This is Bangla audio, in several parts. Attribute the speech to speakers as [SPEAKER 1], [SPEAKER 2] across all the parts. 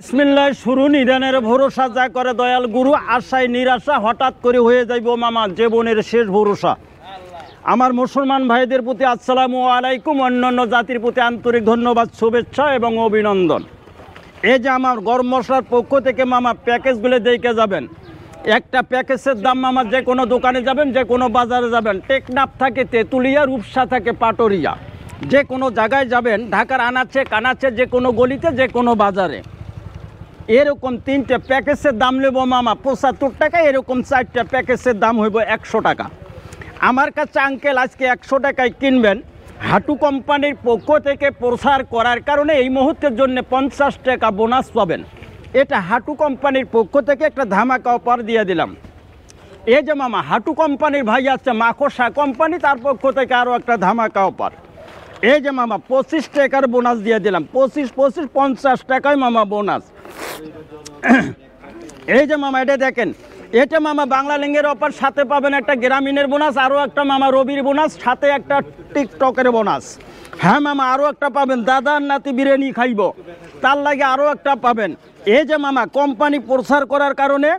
[SPEAKER 1] বিসমিল্লাহ শুরু নিদানের ভরসা যা করে দয়াল গুরু আশায় নিরাশা হঠাৎ করে হয়ে যাইব মামা জীবনের শেষ ভরসা। আমার মুসলমান ভাইদের প্রতি আসসালামু আলাইকুম, অন্যান্য জাতির প্রতি আন্তরিক ধন্যবাদ, শুভেচ্ছা এবং অভিনন্দন। এই যে আমার গরম মশলার পক্ষ থেকে মামা প্যাকেজগুলো দেখে যাবেন। একটা প্যাকেজের দাম মামা যে কোনো দোকানে যাবেন, যে কোনো বাজারে যাবেন, টেকনাফ থাকে তেঁতুলিয়া, রূপসা থাকে পাটুরিয়া, যে কোনো জায়গায় যাবেন, ঢাকার আনাচে কানাচে, যে কোনো গলিতে, যে কোনো বাজারে এরকম তিনটে প্যাকেজের দাম নেব মামা 75 টাকা। এরকম চারটা প্যাকেজের দাম হইব 100 টাকা। আমার কাছে আঙ্কেল আজকে 100 টাকায় কিনবেন। হাটু কোম্পানির পক্ষ থেকে প্রচার করার কারণে এই মুহূর্তের জন্য 50 টাকা বোনাস পাবেন। এটা হাটু কোম্পানির পক্ষ থেকে একটা ধামাকা অফার দিয়ে দিলাম। এই যে মামা হাটু কোম্পানির ভাই আছে মাকড়সা কোম্পানি, তার পক্ষ থেকে আরও একটা ধামাকা অফার। এই যে মামা 25 টাকার বোনাস দিয়ে দিলাম। 25 50 টাকায় মামা বোনাস। এই যে মামা এটা দেখেন, এটা মামা বাংলা লিঙ্গের অফার, সাথে পাবেন একটা গ্রামীণের বোনাস, আরও একটা মামা রবির বোনাস, সাথে একটা টিকটকের বোনাস। হ্যাঁ মামা আরও একটা পাবেন, দাদার নাতি বিরিয়ানি খাইব তার লাগে আরও একটা পাবেন। এই যে মামা কোম্পানি প্রচার করার কারণে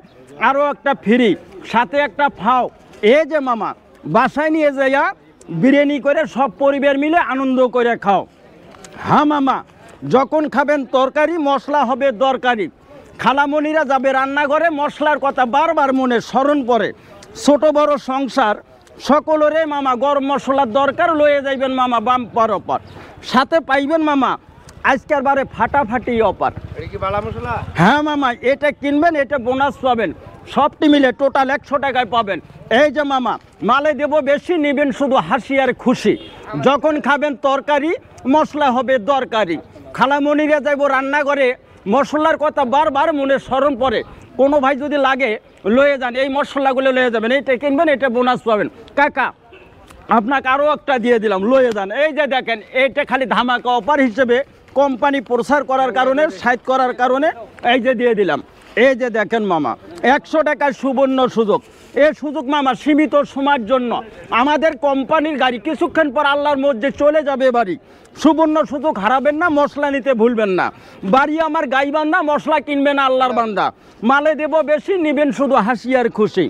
[SPEAKER 1] আরও একটা ফ্রি, সাথে একটা ফাও। এই যে মামা বাসায় নিয়ে যাইয়া বিরিয়ানি করে সব পরিবার মিলে আনন্দ করে খাও। হ্যাঁ মামা যখন খাবেন তরকারি মশলা হবে দরকারি। খালামণিরা যাবে রান্নাঘরে, মশলার কথা বারবার মনে স্মরণ পড়ে। ছোট বড় সংসার সকলেরে মামা গরম মশলার দরকার, লয়ে যাইবেন মামা বাম্পার অফার। সাথে পাইবেন মামা আজকের বারে ফাটাফাটি অফার। হ্যাঁ মামা এটা কিনবেন, এটা বোনাস পাবেন, সবটি মিলে টোটাল 100 টাকায় পাবেন। এই যে মামা মালে দেব বেশি, নেবেন শুধু হাসি আর খুশি। যখন খাবেন তরকারি মশলা হবে দরকারি। খালামণিরা যাইব রান্নাঘরে, মশলার কথা বারবার মনে স্মরণ পড়ে। কোনো ভাই যদি লাগে লয়ে যান, এই মশলাগুলো লয়ে যাবেন, এইটা কিনবেন, এটা বোনাস পাবেন। কাকা আপনাকে আরও একটা দিয়ে দিলাম, লয়ে যান। এই যে দেখেন এইটা খালি ধামাকা অফার হিসেবে কোম্পানি প্রচার করার কারণে, সাইড করার কারণে এই যে দিয়ে দিলাম। এই যে দেখেন মামা 100 টাকার সুবর্ণ সুযোগ। এই সুযোগ মামা সীমিত সময়ের জন্য। আমাদের কোম্পানির গাড়ি কিছুক্ষণ পর আল্লাহর মধ্যে চলে যাবে বাড়ি। সুবর্ণ সুযোগ হারাবেন না, মশলা নিতে ভুলবেন না। বাড়ি আমার গাইবান্ধা, মশলা কিনবেন আল্লাহর বান্দা। মালে দেব বেশি, নেবেন শুধু হাসি আর খুশি।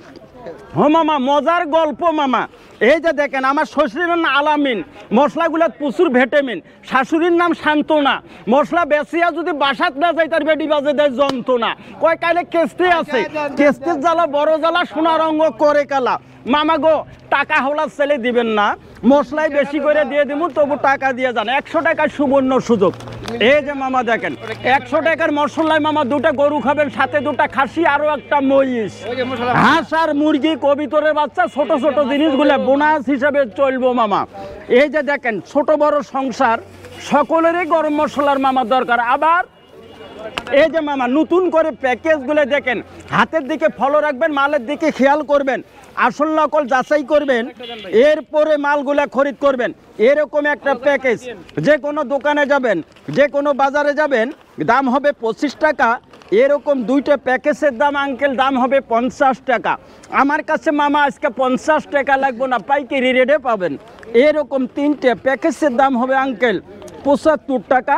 [SPEAKER 1] ও মামা মজার গল্প মামা। এই যে দেখেন আমার শ্বশুরের নাম আলামিন, মশলাগুলো প্রচুর ভিটামিন। শাশুড়ির নাম শান্তনা, মশলা বেশিয়া যদি বাসাত না যায় তার বেডি বাজে দেয় যন্ত্রণা। কয় কাইলে কেস্তে আছে, কেস্তের জ্বালা বড় জ্বালা, সোনা রঙ করে কালা। মামা গো টাকা হলার ছেলে দিবেন না, মশলাই বেশি করে দিয়ে দিব, তবু টাকা দিয়ে যান। 100 টাকার সুবর্ণ সুযোগ। এই যে মামা দেখেন 100 টাকার মশলায় মামা দুটা গরু খাবেন, সাথে দুটা খাসি, আরো একটা মহিষ, হাঁস আর মুরগি, কবিতরের বাচ্চা, ছোট ছোট জিনিসগুলো বোনাস হিসাবে চলবো মামা। এই যে দেখেন ছোট বড় সংসার সকলেরই গরম মশলার মামা দরকার। আবার এই যে মামা নতুন করে প্যাকেজগুলো দেখেন, হাতের দিকে ফলো রাখবেন, মালের দিকে খেয়াল করবেন, আসল নকল যাচাই করবেন, এরপরে মালগুলা খরিদ করবেন। এরকম একটা প্যাকেজ যে কোনো দোকানে যাবেন, যে কোনো বাজারে যাবেন, দাম হবে 25 টাকা। এরকম দুইটা প্যাকেজের দাম আঙ্কেল দাম হবে 50 টাকা। আমার কাছে মামা আজকে 50 টাকা লাগবে না, পাইকারি রেটে পাবেন। এরকম তিনটে প্যাকেজের দাম হবে আঙ্কেল 75 টাকা।